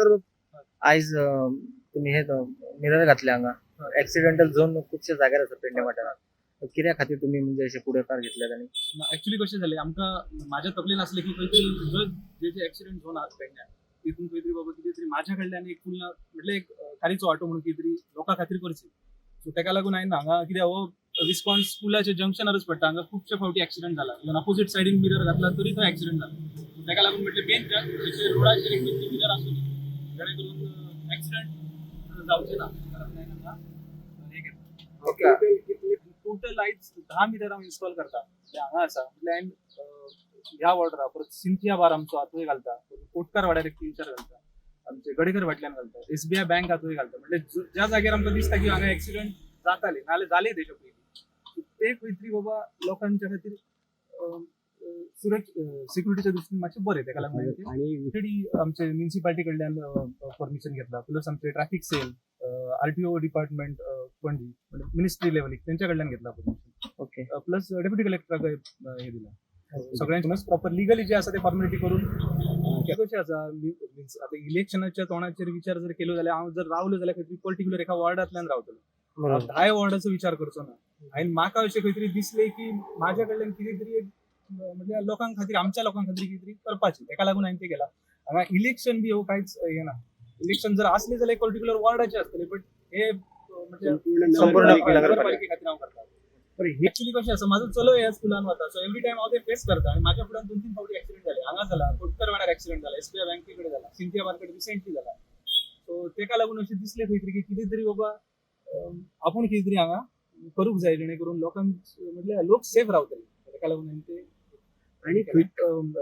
प्रभाकर आयज तुम्ही हे मिरर घातले हांगा ऍक्सिडेंटल झोन खुबशे जाग्यार आसा पेडणे वाठारात कित्या खातीर तुम्ही म्हणजे अशे फुडेकार घेतल्यात आनी ऍक्च्युली कशें जालें आमकां म्हाज्या तकलेन आसलें की खंय तरी जे एक्सिडेंट झोन आसा पेडण्यां तितून खंय तरी बाबा कितें तरी म्हाज्या कडल्यान एक फुल म्हटल्यार एक कारचो वांटो म्हणून कितें तरी लोकां खातीर करची सो तेका लागून हांवें हांगा कित्याक हो विस्कॉन्स स्कुलाच्या जंक्शनारूच पडटा हांगा खुबशे फावटी एक्सिडेंट जाला इवन अपोजीट सायडीन मिरर घातला तरी तो एक्सिडेंट जाला तेका लागून म्हटलें मेन रोडाचेर एक मिरर आसूं जेणे करून एक्सिडेंट जावचे ना हे घेतला टोटल आयज 10 मिरर हांव इन्स्टॉल करता ते हांगा आसा म्हटल्यार हांवें ह्या वॉर्डरा परत सिंथिया बार आमचो हातूंय घालता कोटकार वाड्यार एक 3-4 घालता आमचे गडेकर फाटल्यान घालता SBI बँक हातूंय घालता म्हणजे ज्या जाग्यार आमकां दिसता की हांगा एक्सिडेंट जाताले नाल्यार जाले तेच्या पयलीं ते खंय तरी बाबा लोकांच्या खातीर सिक्युरिटीच्या दृश्टीन मातशें बरें तेका लागून आनी आमचे म्युनिसिपालिटी कडल्यान परमिशन घेतला प्लस आमचे traffic cell RTO department Panaji ministry level त्यांच्या कडल्यान घेतला परमिशन ओके प्लस डेप्युटी कलेक्टराक हे दिला सगळ्यांचे प्रॉपर लिगली जे आसा ते फॉर्मॅलिटी करून कशें आसा आता इलेक्शनाच्या तोंडाचेर विचार जर केलो जाल्यार हांव जर रावलो जाल्यार खंय तरी पर्टिक्युलर एका वॉर्डांतल्यान रावतलो 10 वॉर्डाचो विचार करचो ना हांवें म्हाका अशें खंय तरी दिसलें की म्हाज्या कडल्यान कितें तरी एक म्हणजे लोकां खातीर आमच्या लोकां खातीर कितें तरी करपाचें तेका लागून हांवें तें केलां हांगा इलेक्शन बी हो कांयच हे ना इलेक्शन जर असले जाल्यार पर्टिक्युलर वॉर्डाचे असतले बट हे म्हणजे संपूर्ण नगरपालिके खातीर हांव करता ऍक्च्युली कशें आसा माझो चलो ह्या स्कुलान वता सो एवरी टायम हांव ते फेस करता आनी म्हाज्या फुड्यान 2-3 फावटी एक्सिडेंट जाले हांगा जाला कोटकर वाड्यार एक्सिडेंट जाला SBI बँके कडेन जाला सिंथिया बार कडेन रिसेंटली जाला सो तेका लागून अशें दिसलें खंय तरी की कितें तरी बाबा आपूण कितें तरी हांगा करूंक जाय जेणे करून लोकांक म्हणजे लोक सेफ रावतले तेका लागून हांवें ते आणि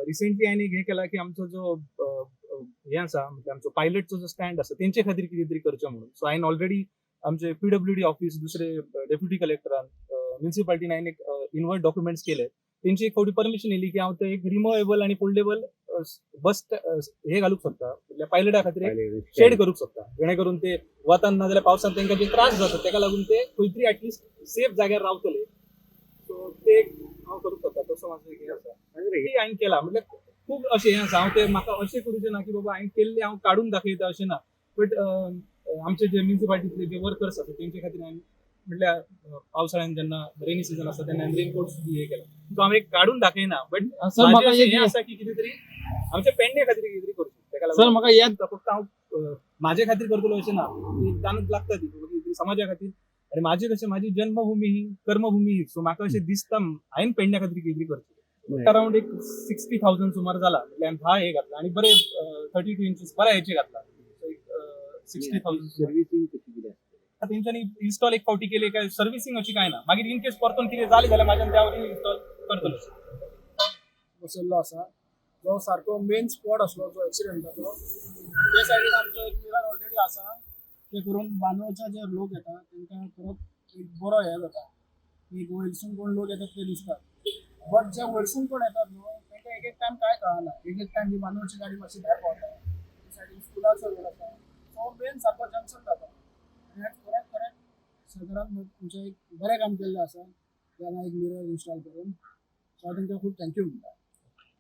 रिसेंटली हांवें एक हे केला की आमचो जो हे आसा म्हणजे आमचो पायलटचो जो स्टँड आसा तेंचे खातीर कितें तरी करचें म्हणून सो हांवें ऑलरेडी आमचे PWD ऑफिस दुसरे डेप्युटी कलेक्टरान म्युनिसिपालिटीन हांवें एक इनवर्ट डॉक्युमेंट्स केले तेंची एक फावटी परमिशन येयली की हांव ते एक रिमूवेबल आणि फोल्डेबल बस हे घालूंक सोदता म्हणजे पायलटा खातीर एक शेड करूंक सोदता जेणे करून ते वतान ना जाल्यार पावसांत तांकां जे त्रास जाता तेका लागून ते खंय तरी एटलिस्ट सेफ जाग्यार रावतले सो ते हांव करूंक सोदता तसो म्हाजो एक हे आसा हांवें केला म्हणजे खूब अशें हें आसा हांव ते म्हाका अशें करूचें ना की बाबा हांवें केल्लें हांव काडून दाखयता अशें ना बट आमचे जे म्युनिसिपालिटीतले जे वर्कर्स आसा तेंचे खातीर हांवें म्हटल्यार पावसाळ्यान जेन्ना रेनी सीजन आसता तेन्ना रेनकोट्स हे केला सो हांव एक काडून दाखयना बट हे आसा की कितें तरी आमच्या पेडणे खातीर कितें तरी करचें तेका लागून सर म्हाका याद फक्त हांव म्हाजे खातीर करतलो अशें ना ताणूच लागता ती कितें तरी समाजा खातीर आनी म्हाजी कशें म्हाजी जन्मभूमी ही कर्मभूमी ही सो म्हाका अशें दिसता हांवें पेडण्या खातीर कितें तरी करचें अराउंड एक 60,000 सुमार जाला म्हटल्यार हा हे घातला आनी बरे 32 इंचीस बऱ्या हेचे घातला 60,000 सर्व्हिसिंग कशी कितें तेंच्यांनी इन्स्टॉल एक फावटी केले काय सर्व्हिसिंग अशी काय ना मागीर इन केस परतून कितें जालें जाल्यार म्हाज्यान त्यावर इन्स्टॉल करतलो बसयल्लो आसा जो सारको मेन स्पॉट आसलो जो एक्सिडेंटाचो ते सायडीन आमचो एक मिरर ऑलरेडी आसा ते करून बांदोवचे जे लोक येता तांकां परत एक बरो हे जाता एक वयरसून कोण लोक येतात ते दिसतात बट जे वयरसून कोण येतात न्हू तांकां एक टायम काय कळना एक टायम ही बांदोवची गाडी मातशी भायर पावता ते सायडीन स्कुलाचो रोड आसा सो मेन सारको जंक्शन जाता आनी खरेंच सरकारान तुमचें एक बरें काम केल्लें आसा जेन्ना एक मिरर इन्स्टॉल करून सो हांव तांकां खूब थँक्यू म्हणटा